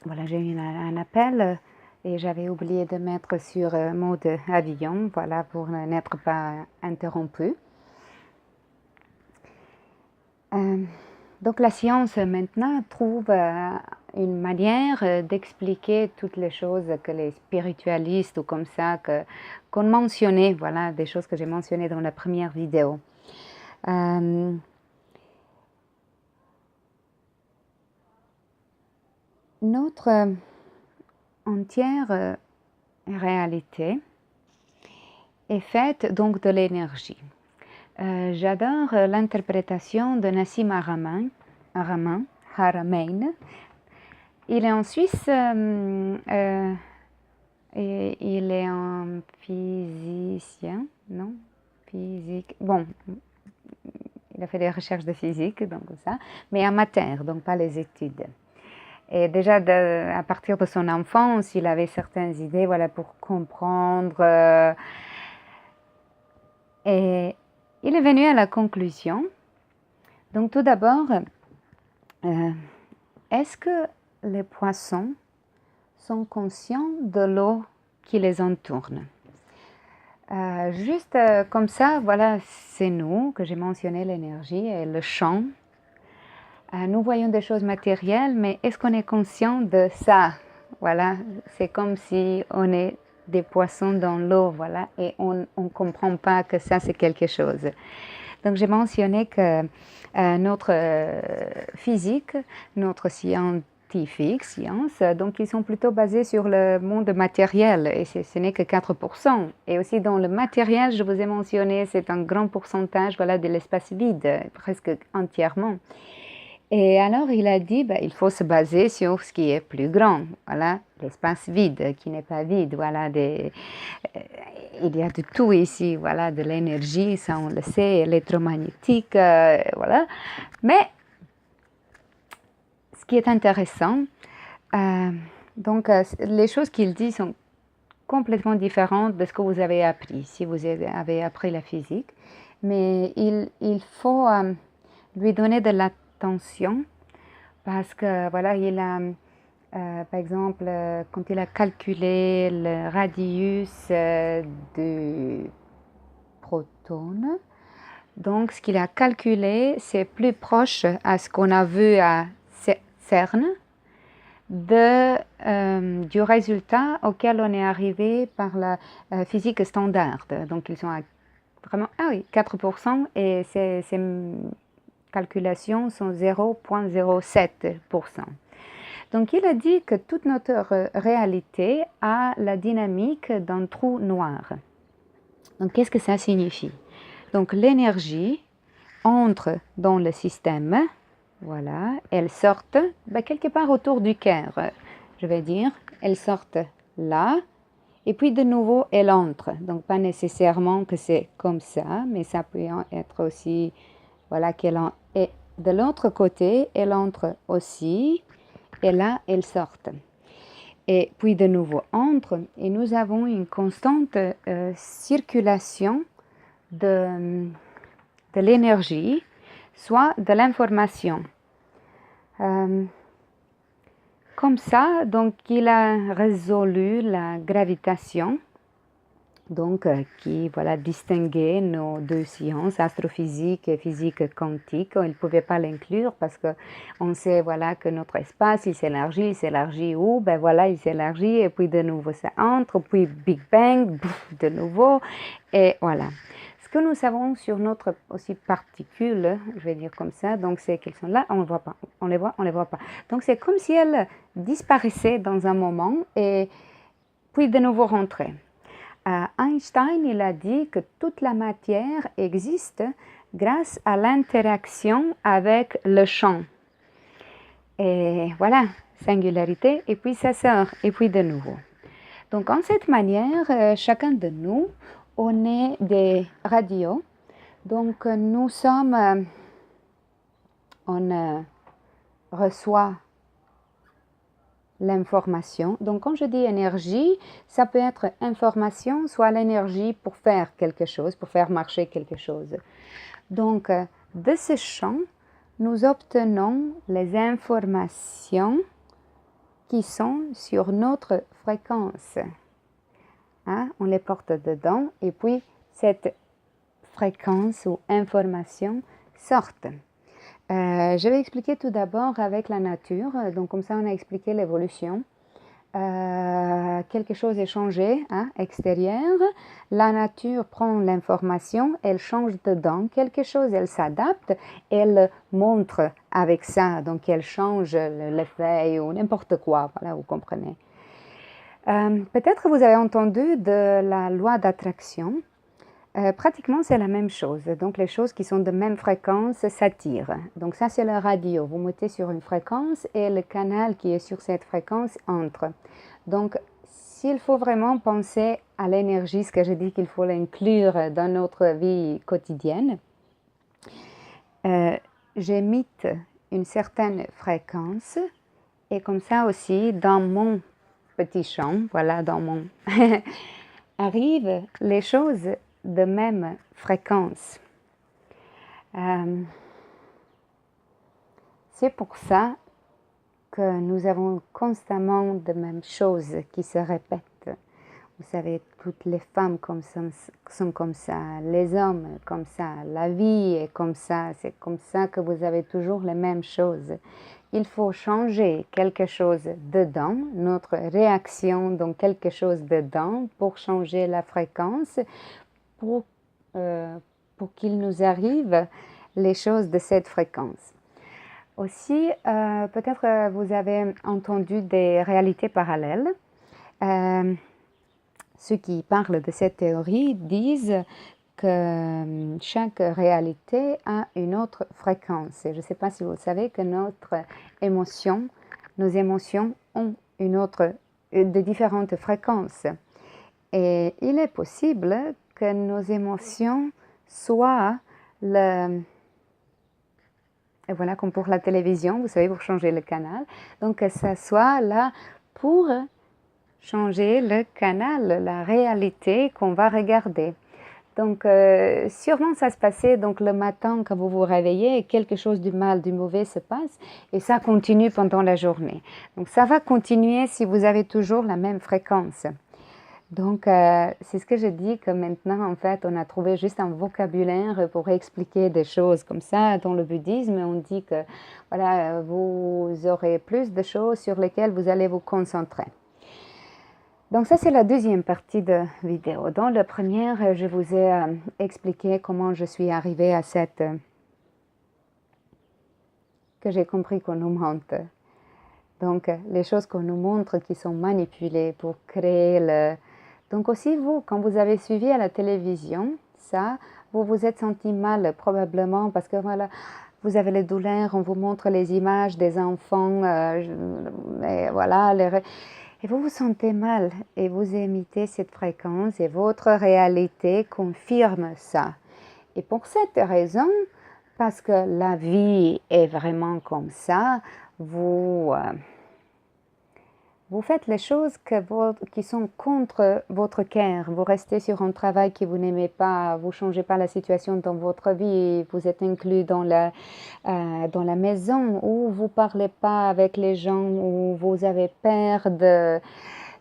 Voilà, j'ai eu un appel et j'avais oublié de mettre sur mode avion, voilà, pour n'être pas interrompu. Donc la science maintenant trouve une manière d'expliquer toutes les choses que les spiritualistes ou comme ça qu'on mentionnait, voilà, des choses que j'ai mentionnées dans la première vidéo. Notre entière réalité est faite donc de l'énergie. J'adore l'interprétation de Nassim Haramein. Il est en Suisse et il est un physicien, non? Physique. Bon, il a fait des recherches de physique, donc ça, mais amateur, donc pas les études. Et déjà, à partir de son enfance, il avait certaines idées, voilà, pour comprendre. Et il est venu à la conclusion. Donc, tout d'abord, est-ce que les poissons sont conscients de l'eau qui les entoure? Juste comme ça, voilà, c'est nous que j'ai mentionné l'énergie et le champ. Nous voyons des choses matérielles, mais est-ce qu'on est conscient de ça? Voilà, c'est comme si on est des poissons dans l'eau, voilà, et on ne comprend pas que ça c'est quelque chose. Donc j'ai mentionné que notre physique, notre science, donc ils sont plutôt basés sur le monde matériel et ce n'est que 4%. Et aussi dans le matériel, je vous ai mentionné, c'est un grand pourcentage, voilà, de l'espace vide, presque entièrement. Et alors il a dit, il faut se baser sur ce qui est plus grand, voilà, l'espace vide qui n'est pas vide, voilà, il y a de tout ici, voilà, de l'énergie, ça on le sait, électromagnétique, voilà. Mais ce qui est intéressant, donc les choses qu'il dit sont complètement différentes de ce que vous avez appris, si vous avez appris la physique, mais il faut lui donner de l'attention parce que voilà, il a par exemple quand il a calculé le radius du protone, donc ce qu'il a calculé c'est plus proche à ce qu'on a vu à CERN du résultat auquel on est arrivé par la physique standard. Donc ils sont à vraiment 4% et ces calculations sont 0,07%. Donc il a dit que toute notre réalité a la dynamique d'un trou noir. Donc qu'est-ce que ça signifie? Donc l'énergie entre dans le système, voilà, elle sort quelque part autour du cœur, je vais dire, elle sort là, et puis de nouveau elle entre. Donc pas nécessairement que c'est comme ça, mais ça peut être aussi, voilà, qu'elle et de l'autre côté, elle entre aussi, et là elle sort. Et puis de nouveau entre, et nous avons une constante circulation de l'énergie, soit de l'information. Comme ça, donc il a résolu la gravitation, donc qui voilà distinguait nos deux sciences, astrophysique et physique quantique. Il ne pouvait pas l'inclure parce que on sait voilà que notre espace il s'élargit où? Ben voilà, il s'élargit et puis de nouveau ça entre, puis Big Bang, de nouveau et voilà. Ce que nous savons sur notre aussi particules, je vais dire comme ça, donc c'est qu'elles sont là, on ne voit pas, on les voit pas. Donc c'est comme si elles disparaissaient dans un moment et puis de nouveau rentraient. Einstein, il a dit que toute la matière existe grâce à l'interaction avec le champ. Et voilà, singularité, et puis ça sort, et puis de nouveau. Donc en cette manière, chacun de nous, on est des radios. Donc nous sommes, on reçoit l'information. Donc quand je dis énergie, ça peut être information, soit l'énergie pour faire quelque chose, pour faire marcher quelque chose. Donc de ce champ, nous obtenons les informations qui sont sur notre fréquence. Hein? On les porte dedans et puis cette fréquence ou information sortent. Je vais expliquer tout d'abord avec la nature. Donc comme ça, on a expliqué l'évolution. Quelque chose est changé, hein, extérieur. La nature prend l'information, elle change dedans quelque chose, elle s'adapte, elle montre avec ça, donc elle change les feuilles ou n'importe quoi, voilà, vous comprenez. Peut-être vous avez entendu de la loi d'attraction. Pratiquement, c'est la même chose. Donc, les choses qui sont de même fréquence s'attirent. Donc, ça, c'est la radio. Vous mettez sur une fréquence et le canal qui est sur cette fréquence entre. Donc, s'il faut vraiment penser à l'énergie, ce que je dis qu'il faut l'inclure dans notre vie quotidienne, j'émite une certaine fréquence et comme ça aussi, dans mon petit champ, voilà, dans mon... arrivent les choses de même fréquence. C'est pour ça que nous avons constamment de mêmes choses qui se répètent. Vous savez, toutes les femmes sont comme ça, les hommes comme ça, la vie est comme ça, c'est comme ça que vous avez toujours les mêmes choses. Il faut changer quelque chose dedans, notre réaction dans quelque chose dedans pour changer la fréquence, pour qu'il nous arrive les choses de cette fréquence. Aussi, peut-être vous avez entendu des réalités parallèles. Ceux qui parlent de cette théorie disent que chaque réalité a une autre fréquence. Et je ne sais pas si vous savez que nos émotions ont de différentes fréquences. Et il est possible que nos émotions soient et voilà, comme pour la télévision, vous savez, pour changer le canal. Donc, que ça soit là pour changer le canal, la réalité qu'on va regarder. Donc, sûrement, ça se passait donc, le matin quand vous vous réveillez et quelque chose du mal, du mauvais se passe et ça continue pendant la journée. Donc, ça va continuer si vous avez toujours la même fréquence. Donc, c'est ce que je dis que maintenant, en fait, on a trouvé juste un vocabulaire pour expliquer des choses comme ça. Dans le bouddhisme, on dit que voilà, vous aurez plus de choses sur lesquelles vous allez vous concentrer. Donc, ça, c'est la deuxième partie de vidéo. Dans la première, je vous ai expliqué comment je suis arrivée à cette... que j'ai compris qu'on nous montre. Donc, les choses qu'on nous montre qui sont manipulées pour créer le... Donc aussi, vous, quand vous avez suivi à la télévision, ça, vous vous êtes senti mal probablement parce que voilà, vous avez les douleurs, on vous montre les images des enfants, et voilà, et vous vous sentez mal et vous émettez cette fréquence et votre réalité confirme ça. Et pour cette raison, parce que la vie est vraiment comme ça, vous faites les choses qui sont contre votre cœur. Vous restez sur un travail que vous n'aimez pas, vous ne changez pas la situation dans votre vie, vous êtes inclus dans la maison, ou vous ne parlez pas avec les gens, ou vous avez peur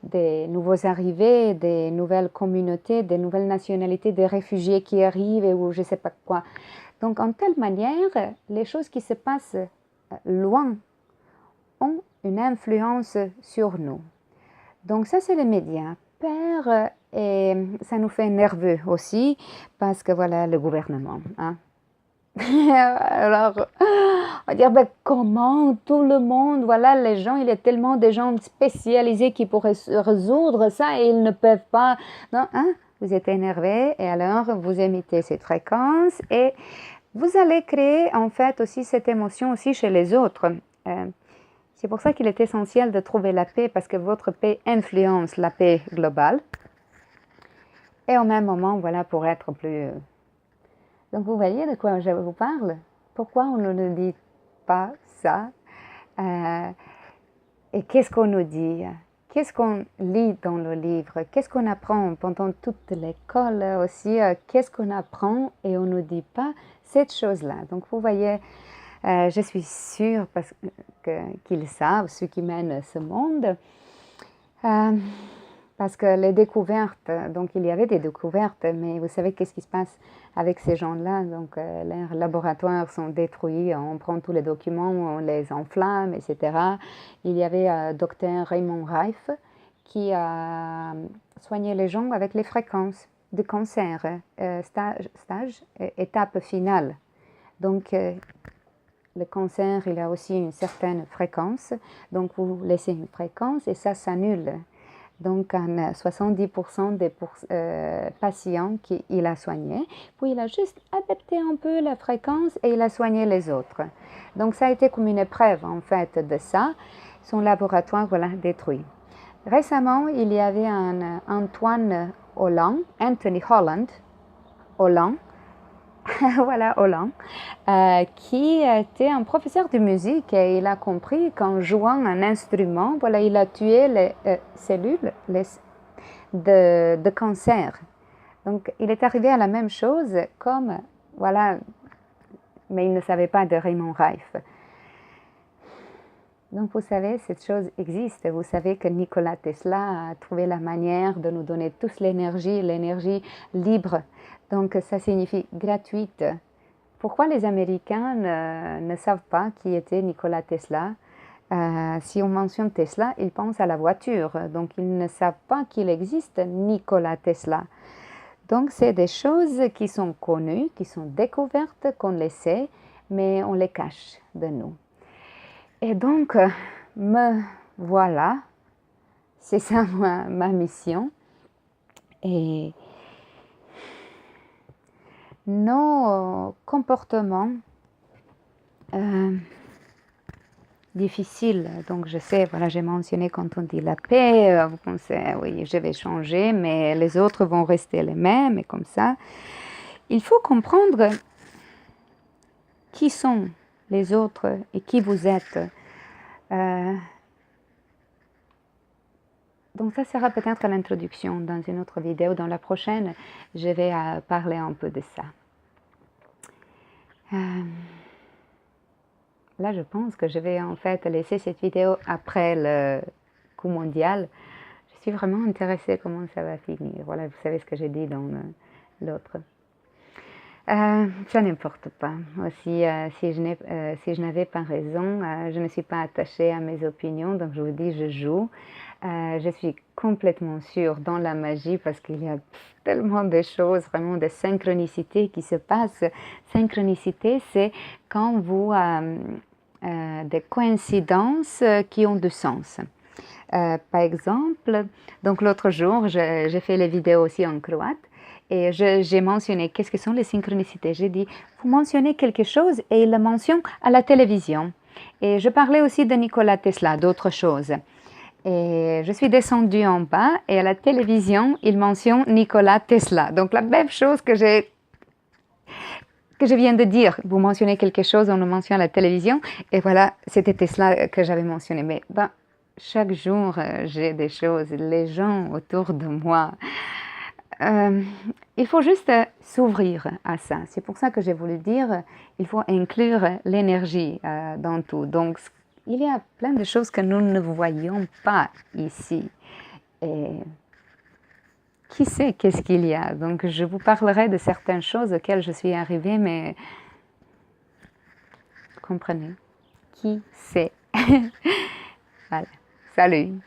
des nouveaux arrivés, des nouvelles communautés, des nouvelles nationalités, des réfugiés qui arrivent, ou je ne sais pas quoi. Donc, en telle manière, les choses qui se passent loin ont une influence sur nous. Donc ça, c'est les médias. Peur, et ça nous fait nerveux aussi, parce que voilà, le gouvernement. Hein. Alors, on va dire, ben, comment tout le monde, voilà, les gens, il y a tellement de gens spécialisés qui pourraient résoudre ça et ils ne peuvent pas. Non, hein? Vous êtes énervé et alors vous émettez cette fréquence et vous allez créer en fait aussi cette émotion aussi chez les autres. C'est pour ça qu'il est essentiel de trouver la paix, parce que votre paix influence la paix globale. Et au même moment, voilà, pour être plus... Donc, vous voyez de quoi je vous parle? Pourquoi on ne nous dit pas ça? Et qu'est-ce qu'on nous dit? Qu'est-ce qu'on lit dans le livre? Qu'est-ce qu'on apprend pendant toute l'école aussi? Qu'est-ce qu'on apprend et on ne nous dit pas cette chose-là? Donc, vous voyez... Je suis sûre qu'ils savent ce qui mène ce monde. Parce que les découvertes, donc il y avait des découvertes, mais vous savez qu'est-ce qui se passe avec ces gens-là? Donc leurs laboratoires sont détruits, on prend tous les documents, on les enflamme, etc. Il y avait docteur Raymond Reif qui a soigné les gens avec les fréquences de cancer, étape finale. Donc le cancer, il a aussi une certaine fréquence, donc vous laissez une fréquence et ça s'annule. Donc, en 70% des patients qu'il a soignés, puis il a juste adapté un peu la fréquence et il a soigné les autres. Donc, ça a été comme une épreuve, en fait, de ça. Son laboratoire, voilà, détruit. Récemment, il y avait un Anthony Holland, voilà, Holland, qui était un professeur de musique et il a compris qu'en jouant un instrument, voilà, il a tué les cellules de cancer. Donc, il est arrivé à la même chose comme, voilà, mais il ne savait pas de Raymond Reif. Donc, vous savez, cette chose existe. Vous savez que Nikola Tesla a trouvé la manière de nous donner tous l'énergie libre. Donc, ça signifie gratuite. Pourquoi les Américains ne savent pas qui était Nikola Tesla? Si on mentionne Tesla, ils pensent à la voiture. Donc, ils ne savent pas qu'il existe Nikola Tesla. Donc, c'est des choses qui sont connues, qui sont découvertes, qu'on les sait, mais on les cache de nous. Et donc, me voilà. C'est ça ma mission. Et nos comportements difficiles, donc je sais, voilà, j'ai mentionné quand on dit la paix, vous pensez, oui, je vais changer, mais les autres vont rester les mêmes, et comme ça. Il faut comprendre qui sont les autres et qui vous êtes. Donc ça sera peut-être l'introduction dans une autre vidéo. Dans la prochaine, je vais parler un peu de ça. Là, je pense que je vais en fait laisser cette vidéo après le coup mondial. Je suis vraiment intéressée comment ça va finir. Voilà, vous savez ce que j'ai dit dans l'autre. Ça n'importe pas. Aussi, si je n'avais pas raison, je ne suis pas attachée à mes opinions, donc je vous dis, je joue. Je suis complètement sûre dans la magie parce qu'il y a tellement de choses, vraiment de synchronicité qui se passent. Synchronicité, c'est quand vous des coïncidences qui ont du sens. Par exemple, donc l'autre jour, j'ai fait les vidéos aussi en croate. Et j'ai mentionné qu'est-ce que sont les synchronicités. J'ai dit, vous mentionnez quelque chose et il le mentionne à la télévision. Et je parlais aussi de Nikola Tesla, d'autres choses. Et je suis descendue en bas et à la télévision, il mentionne Nikola Tesla. Donc la même chose que je viens de dire. Vous mentionnez quelque chose, on le mentionne à la télévision. Et voilà, c'était Tesla que j'avais mentionné. Mais chaque jour, j'ai des choses, les gens autour de moi. Il faut juste s'ouvrir à ça. C'est pour ça que j'ai voulu dire, il faut inclure l'énergie dans tout. Donc, il y a plein de choses que nous ne voyons pas ici. Et qui sait qu'est-ce qu'il y a? Donc, je vous parlerai de certaines choses auxquelles je suis arrivée, mais comprenez, qui sait? Voilà. Salut!